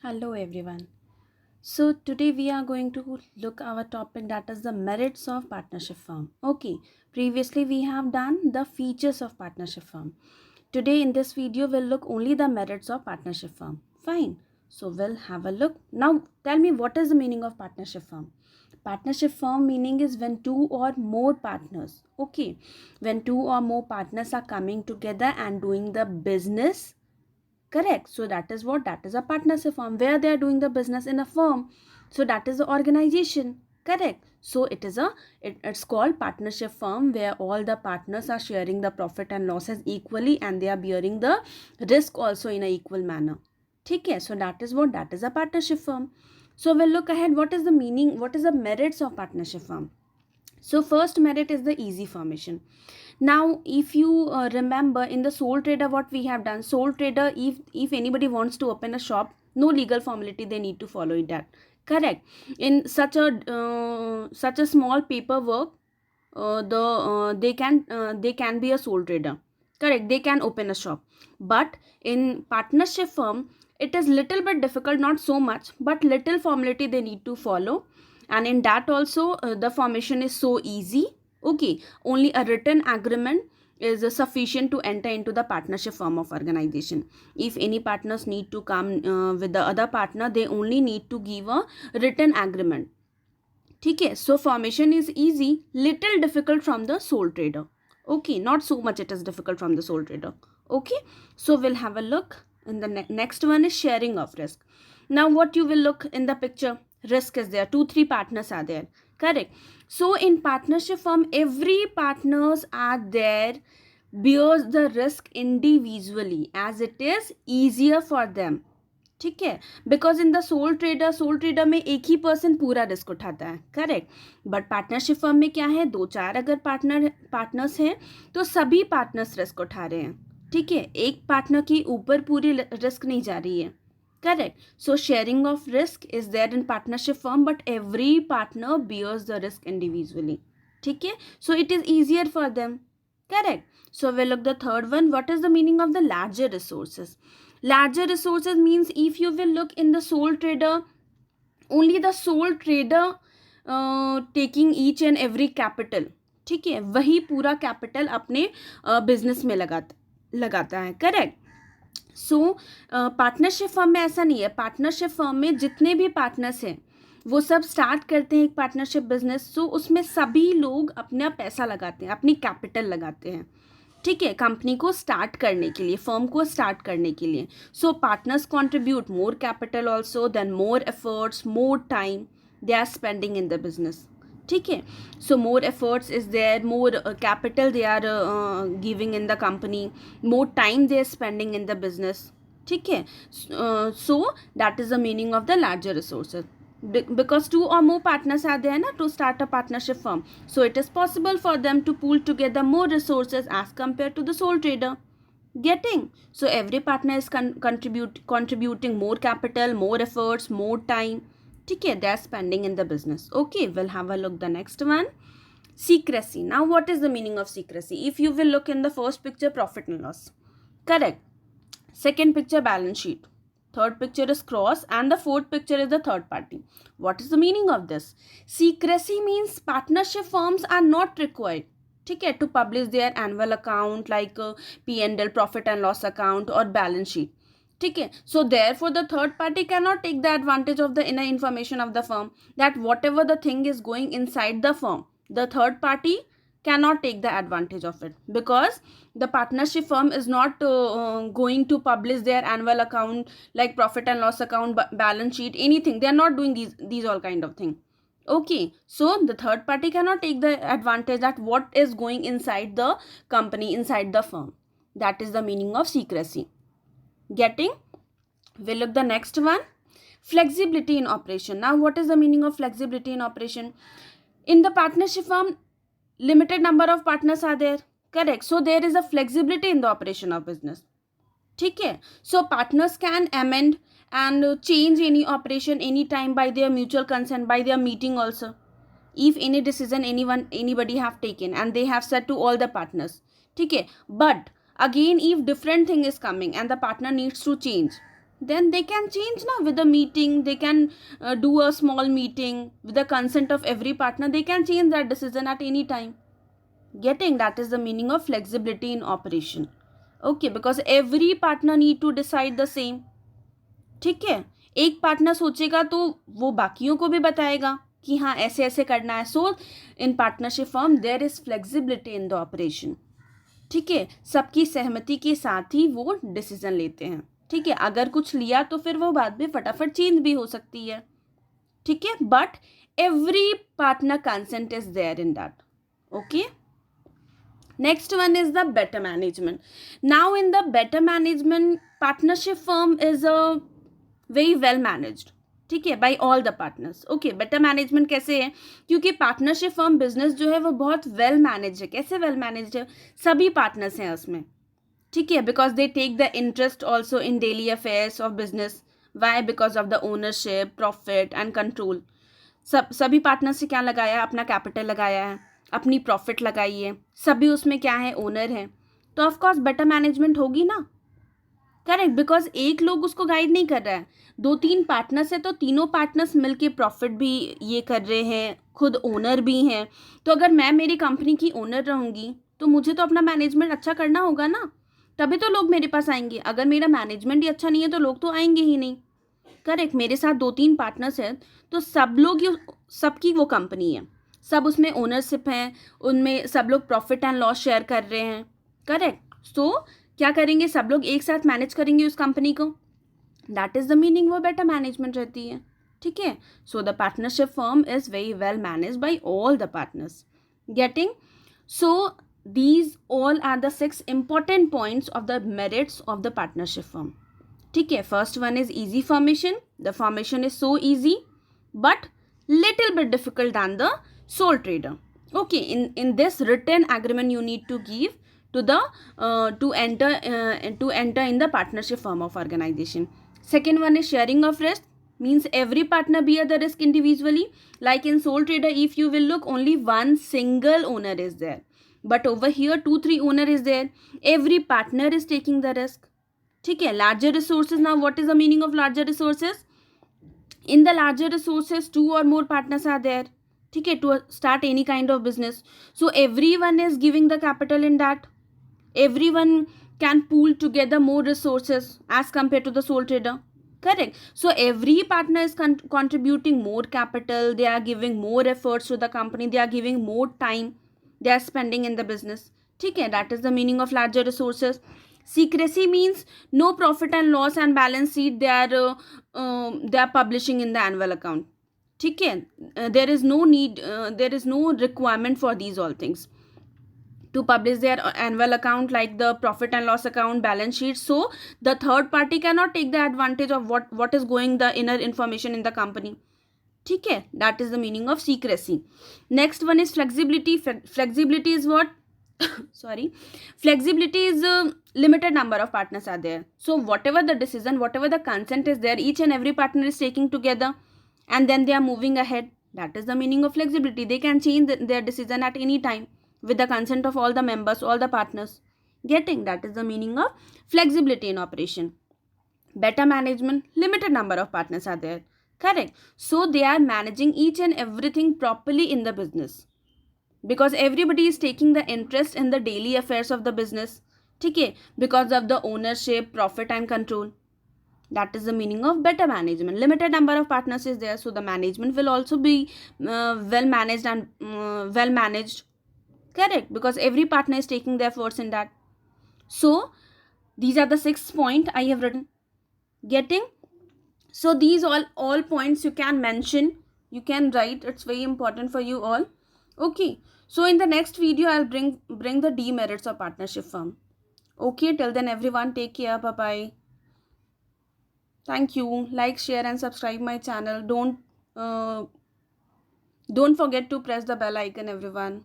Hello everyone. So today we are going to look our topic, that is the merits of partnership firm. Okay, previously we have done the features of partnership firm. Today in this video we'll look only the merits of partnership firm. Fine. So we'll have a look. Now tell me, what is the meaning of partnership firm? Partnership firm meaning is when two or more partners. Okay. When two or more partners are coming together and doing the business. Correct. So that is what? That is a partnership firm where they are doing the business in a firm. So that is the organization. Correct. So it's called partnership firm where all the partners are sharing the profit and losses equally and they are bearing the risk also in a equal manner. Okay. So that is what? That is a partnership firm. So we'll look ahead. What is the meaning? What is the merits of partnership firm? So first merit is the easy formation. Now if you remember in the sole trader, what we have done, sole trader, if anybody wants to open a shop, no legal formality they need to follow it, that correct. In such a small paperwork, they can be a sole trader, correct, they can open a shop. But in partnership firm it is little bit difficult, not so much, but little formality they need to follow. And in that also the formation is so easy. Okay, only a written agreement is sufficient to enter into the partnership form of organization. If any partners need to come with the other partner, they only need to give a written agreement. Okay, so formation is easy, little difficult from the sole trader. Okay, not so much it is difficult from the sole trader. Okay, so we'll have a look. And the next one is sharing of risk. Now what you will look in the picture, risk is there, 2-3 partners are there, correct. So in partnership firm every partners are there, bears the risk individually as it is easier for them. ठीक है, because in the soul trader में एक ही person पूरा risk उठाता है, correct. But partnership firm में क्या है, 2-4 अगर पार्टनर्स हैं तो सभी पार्टनर्स रिस्क उठा रहे हैं. ठीक है, एक पार्टनर की ऊपर पूरी रिस्क नहीं जा रही है, correct. So sharing of risk is there in partnership firm but every partner bears the risk individually. ठीक है, so it is easier for them, correct. So we'll look the third one. What is the meaning of the larger resources? Larger resources means if you will look in the sole trader, only the sole trader taking each and every capital. ठीक है, वही पूरा capital अपने business में लगाता है, correct. सो partnership firm में ऐसा नहीं है. पार्टनरशिप फर्म में जितने भी पार्टनर्स हैं वो सब स्टार्ट करते हैं एक पार्टनरशिप बिजनेस. सो उसमें सभी लोग अपना पैसा लगाते हैं, अपनी कैपिटल लगाते हैं. ठीक है, कंपनी को स्टार्ट करने के लिए, फर्म को स्टार्ट करने के लिए. So partners contribute more capital also, then more efforts, more time they are spending in the business. ठीक है, so more efforts is there, more capital they are giving in the company, more time they are spending in the business. ठीक है, so that is the meaning of the larger resources. Because 2 or more partners are there to start a partnership firm, so it is possible for them to pool together more resources as compared to the sole trader. Getting? So every partner is contributing more capital, more efforts, more time. Okay, they are spending in the business. Okay, we'll have a look the next one. Secrecy. Now what is the meaning of secrecy? If you will look in the first picture, profit and loss, correct. Second picture, balance sheet. Third picture is cross and the fourth picture is the third party. What is the meaning of this? Secrecy means partnership firms are not required, ठीक है, to publish their annual account like P&L, profit and loss account or balance sheet. ठीक है, so therefore the third party cannot take the advantage of the inner information of the firm, that whatever the thing is going inside the firm, the third party cannot take the advantage of it, because the partnership firm is not going to publish their annual account like profit and loss account, balance sheet, anything. They are not doing these all kind of thing. Okay, so the third party cannot take the advantage that what is going inside the company, inside the firm. That is the meaning of secrecy. Getting? We'll look the next one. Flexibility in operation. Now what is the meaning of flexibility in operation? In the partnership firm, limited number of partners are there, correct. So there is a flexibility in the operation of business. ठीक है, so partners can amend and change any operation anytime by their mutual consent, by their meeting also. If any decision anybody have taken and they have said to all the partners, ठीक है. But again if different thing is coming and the partner needs to change, then they can change now with a meeting. They can do a small meeting with the consent of every partner. They can change that decision at any time. Getting? That is the meaning of flexibility in operation. Okay, because every partner need to decide the same. ठीक है, एक partner सोचेगा तो वो बाकियों को भी बताएगा कि हाँ ऐसे ऐसे करना है. So in partnership firm there is flexibility in the operation. ठीक है, सबकी सहमति के साथ ही वो डिसीजन लेते हैं. ठीक है, अगर कुछ लिया तो फिर वो बाद में फटाफट चेंज भी हो सकती है. ठीक है, but every partner consent is there in that. Okay, next one is the better management. Now in the better management, partnership firm is a very well managed. ठीक है, by all the partners. Okay, better management कैसे है? क्योंकि partnership firm business जो है वो बहुत well manage है. कैसे वेल मैनेज है? सभी पार्टनर्स हैं उसमें. ठीक है, because they take the interest also in daily affairs of business. Why? Because of the ownership, profit and control. सभी पार्टनर्स से क्या लगाया है? अपना कैपिटल लगाया है, अपनी प्रॉफिट लगाई है. सभी उसमें क्या है? ओनर है. तो ऑफकोर्स बेटर मैनेजमेंट होगी ना. करेक्ट, बिकॉज एक लोग उसको गाइड नहीं कर रहा है, 2-3 पार्टनर्स है तो तीनों पार्टनर्स मिलके प्रॉफिट भी ये कर रहे हैं, खुद ओनर भी हैं. तो अगर मैं मेरी कंपनी की ओनर रहूँगी तो मुझे तो अपना मैनेजमेंट अच्छा करना होगा ना, तभी तो लोग मेरे पास आएंगे. अगर मेरा मैनेजमेंट ही अच्छा नहीं है तो लोग तो आएंगे ही नहीं. करेक्ट, मेरे साथ 2-3 पार्टनर्स हैं तो सब लोग सबकी वो कंपनी है, सब उसमें ओनरशिप हैं, उनमें सब लोग प्रॉफिट एंड लॉस शेयर कर रहे हैं. करेक्ट, सो क्या करेंगे? सब लोग एक साथ मैनेज करेंगे उस कंपनी को. दैट इज द मीनिंग, वो बेटर मैनेजमेंट रहती है. ठीक है, so the partnership firm is very well manage by all the partners. Getting? So these all are the 6 important points of the merits of the partnership firm. ठीक है, first one is easy formation. The formation is so easy but little bit difficult than the sole trader. Okay, in this written agreement you need to give to the to enter in the partnership firm of organization. Second one is sharing of risk, means every partner bear the risk individually. Like in sole trader, if you will look, only one single owner is there, but over here 2-3 owner is there. Every partner is taking the risk. ठीक है, larger resources. Now what is the meaning of larger resources? In the larger resources 2 or more partners are there. ठीक है, to start any kind of business. So everyone is giving the capital in that. Everyone can pool together more resources as compared to the sole trader. Correct. So every partner is contributing more capital. They are giving more efforts to the company. They are giving more time they are spending in the business. ठीक है, that is the meaning of larger resources. Secrecy means no profit and loss and balance sheet they are publishing in the annual account. ठीक है, there is no need, there is no requirement for these all things to publish their annual account, like the profit and loss account, balance sheet. So the third party cannot take the advantage of what is going the inner information in the company. ठीक है, that is the meaning of secrecy. Next one is flexibility. Flexibility is what? Sorry, flexibility is limited number of partners are there. So whatever the decision, whatever the consent is there, each and every partner is taking together and then they are moving ahead. That is the meaning of flexibility. They can change their decision at any time with the consent of all the members, all the partners. Getting? That is the meaning of flexibility in operation. Better management, limited number of partners are there. Correct. So they are managing each and everything properly in the business, because everybody is taking the interest in the daily affairs of the business. ठीक है, because of the ownership, profit and control. That is the meaning of better management. Limited number of partners is there, so the management will also be well managed and well managed. Correct, because every partner is taking their efforts in that. So these are the 6 points I have written. Getting? So these all points you can mention, you can write. It's very important for you all. Okay, so in the next video I'll bring the demerits of partnership firm. Okay, till then everyone, take care. Bye bye. Thank you. Like, share and subscribe my channel. Don't forget to press the bell icon, everyone.